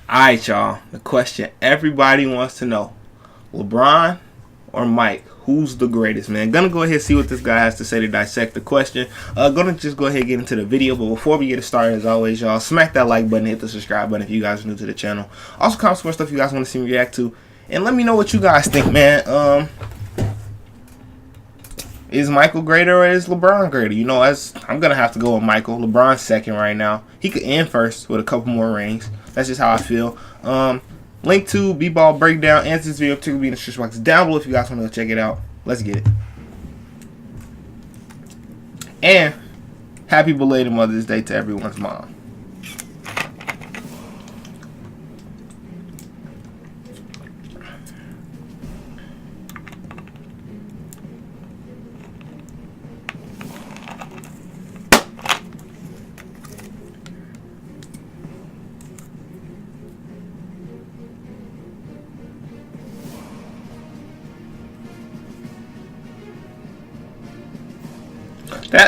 Alright, y'all. The question everybody wants to know. LeBron or Mike? Who's the greatest, man? Gonna go ahead and see what this guy has to say to dissect the question. Gonna just go ahead and get into the video. But before we get started, as always, y'all, smack that like button, hit the subscribe button if you guys are new to the channel. Also, comment some more stuff you guys want to see me react to. And let me know what you guys think, man. Is Michael greater or is LeBron greater? You know, I'm going to have to go with Michael. LeBron's second right now. He could end first with a couple more rings. That's just how I feel. Link to B-Ball Breakdown and this video particularly in the description box down below if you guys want to check it out. Let's get it. And happy belated Mother's Day to everyone's mom.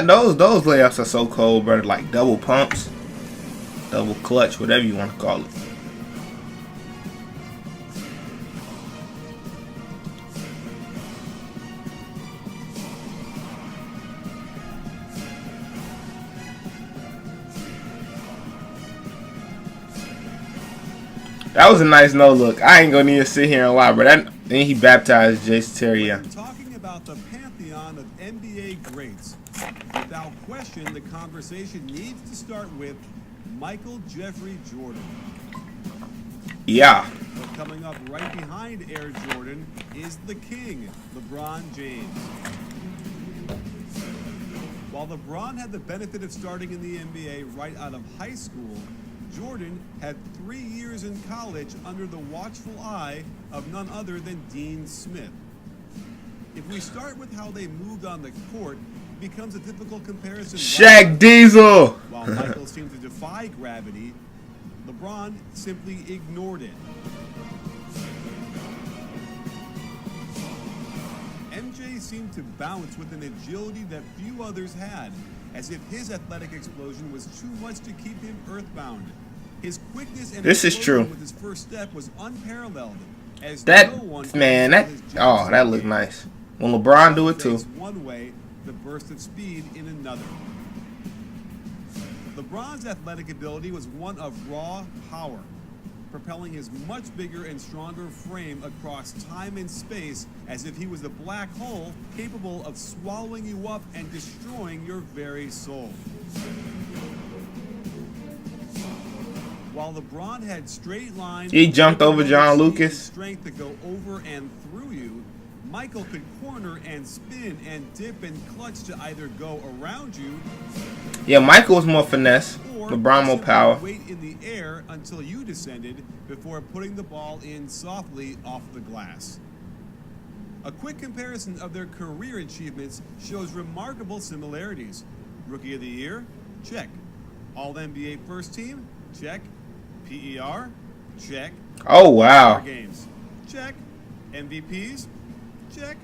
Those layups are so cold, brother. Like double pumps, double clutch, whatever you want to call it. That was a nice no look. I ain't gonna need to sit here and lie, but then he baptized Jason Terry. We're talking about the pantheon of NBA greats. Without question, the conversation needs to start with Michael Jeffrey Jordan. Yeah. But coming up right behind Air Jordan is the king, LeBron James. While LeBron had the benefit of starting in the NBA right out of high school, Jordan had 3 years in college under the watchful eye of none other than Dean Smith. If we start with how they moved on the court, it becomes a difficult comparison. Shaq Diesel! While Michael seemed to defy gravity, LeBron simply ignored it. MJ seemed to bounce with an agility that few others had, as if his athletic explosion was too much to keep him earthbound. His quickness and this is true. With his first step was unparalleled. As that no one man, that looked nice. When LeBron do it too. One way, the burst of speed in another. LeBron's athletic ability was one of raw power, propelling his much bigger and stronger frame across time and space as if he was a black hole capable of swallowing you up and destroying your very soul. While LeBron had straight lines, he jumped over John Lucas. Strength to go over and through you, Michael could corner and spin and dip and clutch to either go around you. Yeah, Michael was more finesse. LeBron more power. Wait in the air until you descended before putting the ball in softly off the glass. A quick comparison of their career achievements shows remarkable similarities. Rookie of the Year? Check. All-NBA First Team? Check. PER? Check. Oh, wow. Games? Check. MVPs? Check.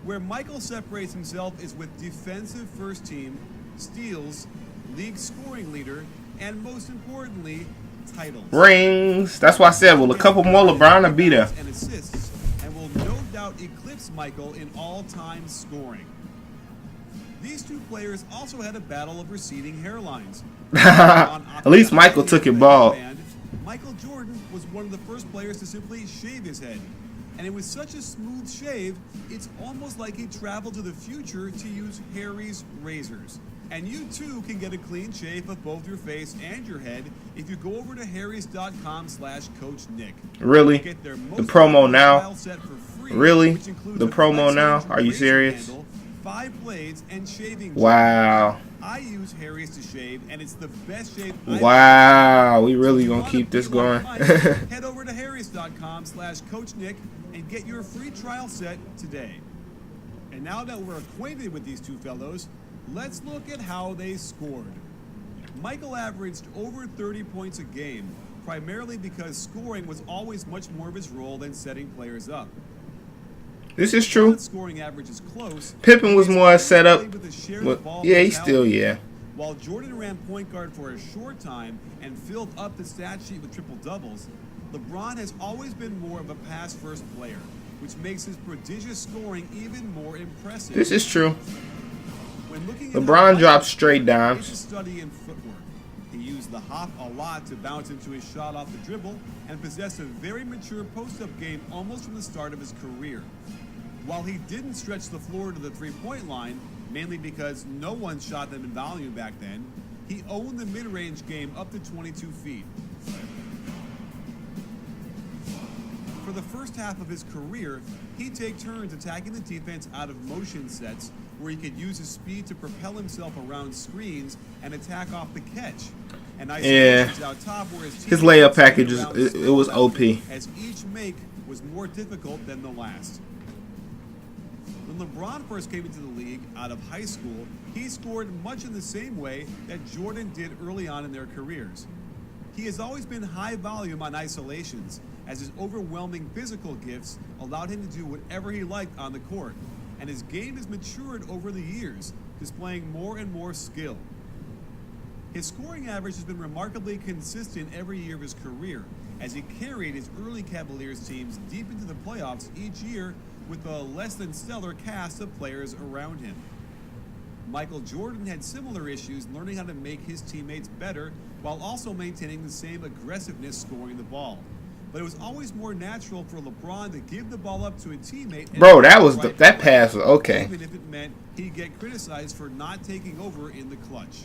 Where Michael separates himself is with defensive first team, steals, league scoring leader, and most importantly, titles. Rings. That's why I said, well, a couple more LeBron will be there. And assists, and will no doubt eclipse Michael in all-time scoring. These two players also had a battle of receding hairlines. At least Michael took it bald. Michael Jordan was one of the first players to simply shave his head. And it was such a smooth shave, it's almost like he traveled to the future to use Harry's razors. And you too can get a clean shave of both your face and your head if you go over to harrys.com/CoachNick. Really? The promo now? Really? The promo now? Are you serious? 5 blades and shaving. Wow. I use Harry's to shave, and it's the best shave. Wow, we really gonna keep this going. Head over to harrys.com/CoachNick and get your free trial set today. And now that we're acquainted with these two fellows, let's look at how they scored. Michael averaged over 30 points a game, primarily because scoring was always much more of his role than setting players up. This is true. Scoring average is close. Pippen was more set up. Yeah, he's still, yeah. While Jordan ran point guard for a short time and filled up the stat sheet with triple-doubles, LeBron has always been more of a pass-first player, which makes his prodigious scoring even more impressive. This is true. When looking LeBron drops straight it's a dimes. study in footwork. He used the hop a lot to bounce into his shot off the dribble and possessed a very mature post-up game almost from the start of his career. While he didn't stretch the floor to the three-point line, mainly because no one shot them in volume back then, he owned the mid-range game up to 22 feet. For the first half of his career, he'd take turns attacking the defense out of motion sets where he could use his speed to propel himself around screens and attack off the catch. And isolations out top where his layup package it was OP. As each make was more difficult than the last. When LeBron first came into the league out of high school, he scored much in the same way that Jordan did early on in their careers. He has always been high volume on isolations, as his overwhelming physical gifts allowed him to do whatever he liked on the court, and his game has matured over the years, displaying more and more skill. His scoring average has been remarkably consistent every year of his career, as he carried his early Cavaliers teams deep into the playoffs each year with a less than stellar cast of players around him. Michael Jordan had similar issues learning how to make his teammates better while also maintaining the same aggressiveness scoring the ball. But it was always more natural for LeBron to give the ball up to a teammate. Bro, that pass was okay. Even if it meant he'd get criticized for not taking over in the clutch.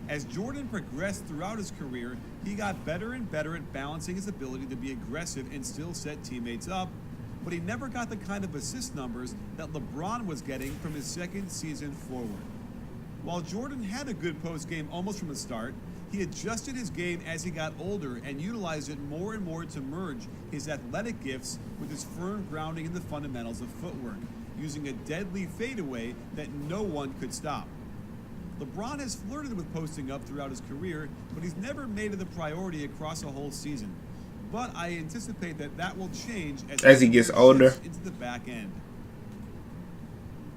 As Jordan progressed throughout his career, he got better and better at balancing his ability to be aggressive and still set teammates up, but he never got the kind of assist numbers that LeBron was getting from his second season forward. While Jordan had a good post game almost from the start, he adjusted his game as he got older and utilized it more and more to merge his athletic gifts with his firm grounding in the fundamentals of footwork, using a deadly fadeaway that no one could stop. LeBron has flirted with posting up throughout his career, but he's never made it a priority across a whole season. But I anticipate that will change as he gets older into the back end.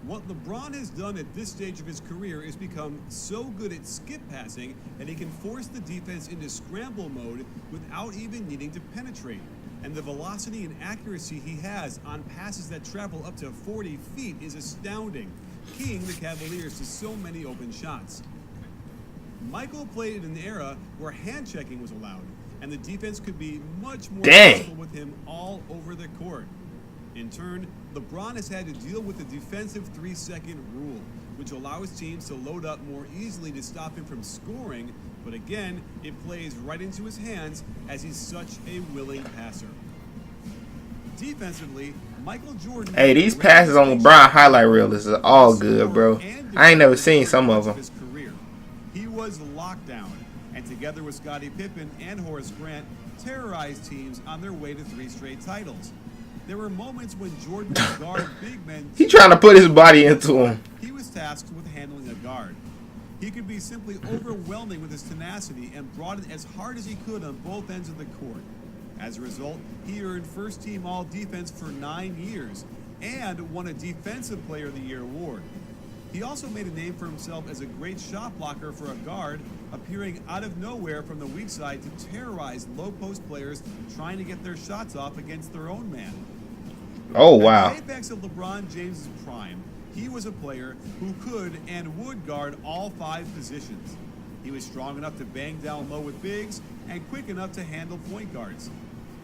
What LeBron has done at this stage of his career is become so good at skip passing that he can force the defense into scramble mode without even needing to penetrate. And the velocity and accuracy he has on passes that travel up to 40 feet is astounding, keying the Cavaliers to so many open shots. Michael played in an era where hand checking was allowed, and the defense could be much more comfortable with him all over the court. In turn, LeBron has had to deal with the defensive 3-second rule, which allows teams to load up more easily to stop him from scoring, but again, it plays right into his hands as he's such a willing passer. Defensively, Michael Jordan... Hey, these passes on LeBron highlight reel is all good, bro. I ain't never seen some of them. He was lockdown, and together with Scottie Pippen and Horace Grant, terrorized teams on their way to 3 straight titles. There were moments when Jordan would guard big men. He trying to put his body into him. He was tasked with handling a guard. He could be simply overwhelming with his tenacity and brought it as hard as he could on both ends of the court. As a result, he earned first-team All-Defense for 9 years and won a Defensive Player of the Year award. He also made a name for himself as a great shot blocker for a guard, appearing out of nowhere from the weak side to terrorize low-post players trying to get their shots off against their own man. Oh, wow. At the apex of LeBron James' prime, he was a player who could and would guard all 5 positions. He was strong enough to bang down low with bigs and quick enough to handle point guards.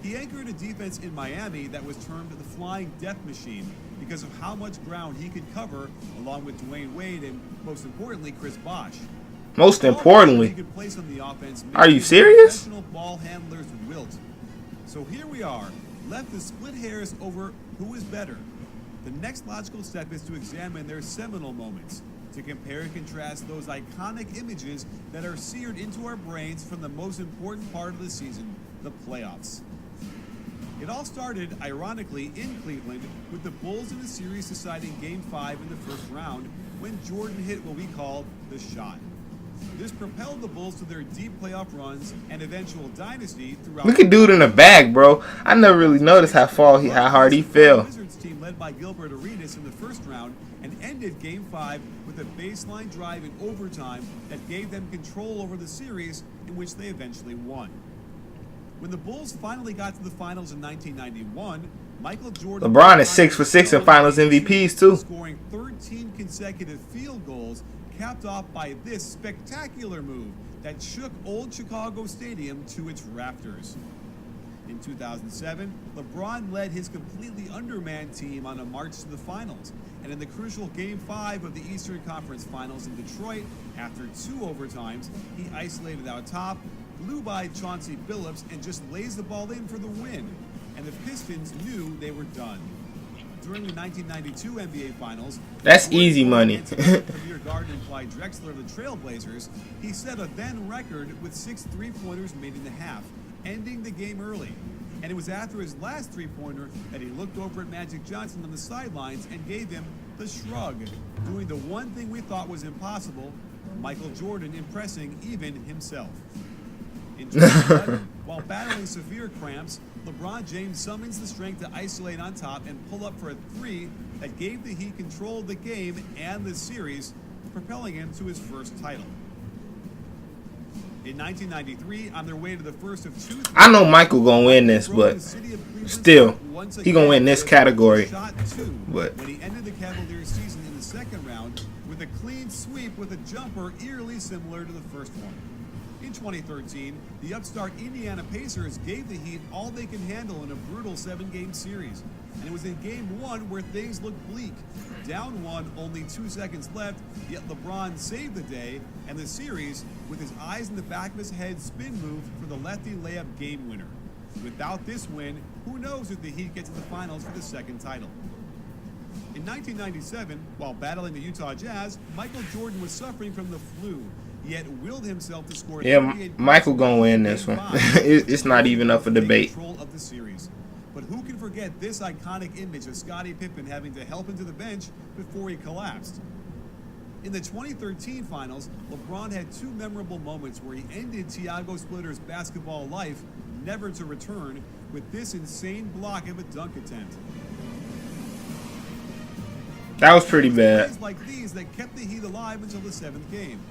He anchored a defense in Miami that was termed the Flying Death Machine because of how much ground he could cover, along with Dwayne Wade and, most importantly, Chris Bosh. Most importantly, he could place on the offense are you serious? Professional ball handlers wilt. So here we are, left to split hairs over who is better. The next logical step is to examine their seminal moments, to compare and contrast those iconic images that are seared into our brains from the most important part of the season, the playoffs. It all started, ironically, in Cleveland with the Bulls in a series deciding Game 5 in the first round when Jordan hit what we call the shot. This propelled the Bulls to their deep playoff runs and eventual dynasty throughout. Look at dude in the back, bro. I never really noticed how hard he fell. Wizards team led by Gilbert Arenas in the first round and ended Game 5 with a baseline drive in overtime that gave them control over the series, in which they eventually won. When the Bulls finally got to the finals in 1991, Michael Jordan. LeBron is 6 for 6 in Finals MVPs too, scoring 13 consecutive field goals, capped off by this spectacular move that shook Old Chicago Stadium to its rafters. In 2007, LeBron led his completely undermanned team on a march to the finals, and in the crucial Game 5 of the Eastern Conference Finals in Detroit, after 2 overtimes, he isolated out top, blew by Chauncey Billups, and just lays the ball in for the win. And the Pistons knew they were done. During the 1992 NBA Finals, that's easy money. Premier guard and Clyde Drexler of the Trailblazers, he set a then record with 6 three-pointers made in the half, ending the game early. And it was after his last three-pointer that he looked over at Magic Johnson on the sidelines and gave him the shrug, doing the one thing we thought was impossible, Michael Jordan impressing even himself. In 2011, while battling severe cramps, LeBron James summons the strength to isolate on top and pull up for a 3 that gave the Heat control of the game and the series, propelling him to his first title. In 1993, on their way to the first of 2. I know Michael gonna win this, but still, he gonna win this category. But when he ended the Cavaliers season in the second round with a clean sweep with a jumper eerily similar to the first one. In 2013, the upstart Indiana Pacers gave the Heat all they can handle in a brutal 7-game series. And it was in Game 1 where things looked bleak. Down 1, only 2 seconds left, yet LeBron saved the day and the series with his eyes in the back of his head spin move for the lefty layup game winner. Without this win, who knows if the Heat get to the finals for the second title. In 1997, while battling the Utah Jazz, Michael Jordan was suffering from the flu, yet willed himself to score. Yeah, Michael gonna win this one. It's not even up for debate. Control of the series. But who can forget this iconic image of Scottie Pippen having to help him to the bench before he collapsed? In the 2013 finals, LeBron had 2 memorable moments where he ended Tiago Splitter's basketball life, never to return, with this insane block of a dunk attempt. That was pretty bad. Plays like these that kept the Heat alive until the 7th game,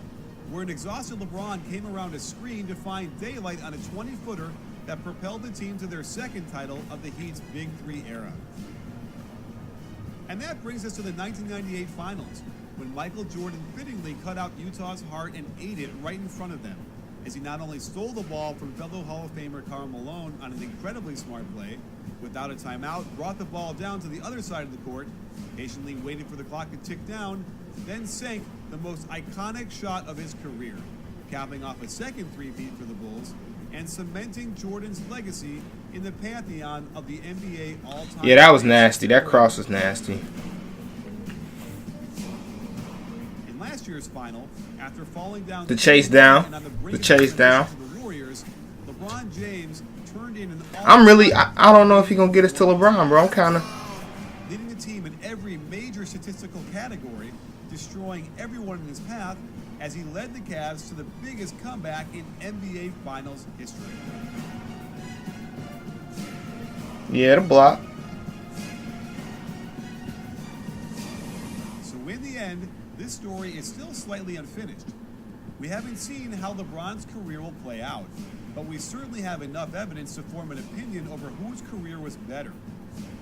where an exhausted LeBron came around a screen to find daylight on a 20-footer that propelled the team to their second title of the Heat's Big 3 era. And that brings us to the 1998 Finals, when Michael Jordan fittingly cut out Utah's heart and ate it right in front of them, as he not only stole the ball from fellow Hall of Famer Karl Malone on an incredibly smart play, without a timeout, brought the ball down to the other side of the court, patiently waited for the clock to tick down, then sank the most iconic shot of his career, capping off a second three-peat for the Bulls and cementing Jordan's legacy in the pantheon of the NBA all-time. Yeah, that was nasty. That cross was nasty. In last year's final, after falling down The chase down. the Warriors, LeBron James turned in an I don't know if he's gonna get us to LeBron, bro. I'm kind of leading the team in every major statistical category, destroying everyone in his path as he led the Cavs to the biggest comeback in NBA Finals history. yeah, the block. So in the end, this story is still slightly unfinished. We haven't seen how LeBron's career will play out, but we certainly have enough evidence to form an opinion over whose career was better.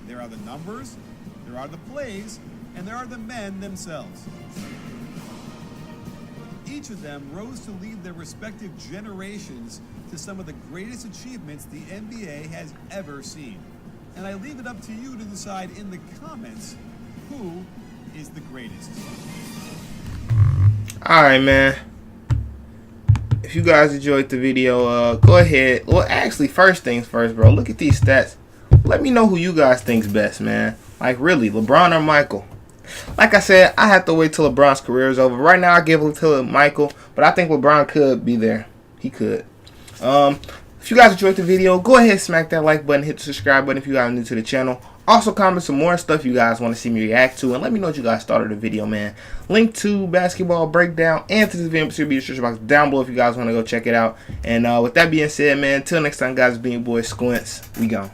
There are the numbers, there are the plays, and there are the men themselves. Each of them rose to lead their respective generations to some of the greatest achievements the NBA has ever seen. And I leave it up to you to decide in the comments who is the greatest. Alright, man. If you guys enjoyed the video, go ahead. Well, actually, first things first, bro. Look at these stats. Let me know who you guys think's best, man. Like, really, LeBron or Michael? Like I said, I have to wait till LeBron's career is over. Right now, I give it to Michael, but I think LeBron could be there. He could. If you guys enjoyed the video, go ahead and smack that like button, hit the subscribe button if you guys are new to the channel. Also, comment some more stuff you guys want to see me react to, and let me know what you guys thought of the video, man. Link to basketball breakdown and to this video in the description box down below if you guys want to go check it out. And with that being said, man, until next time, guys, being your boy Squints, we gone.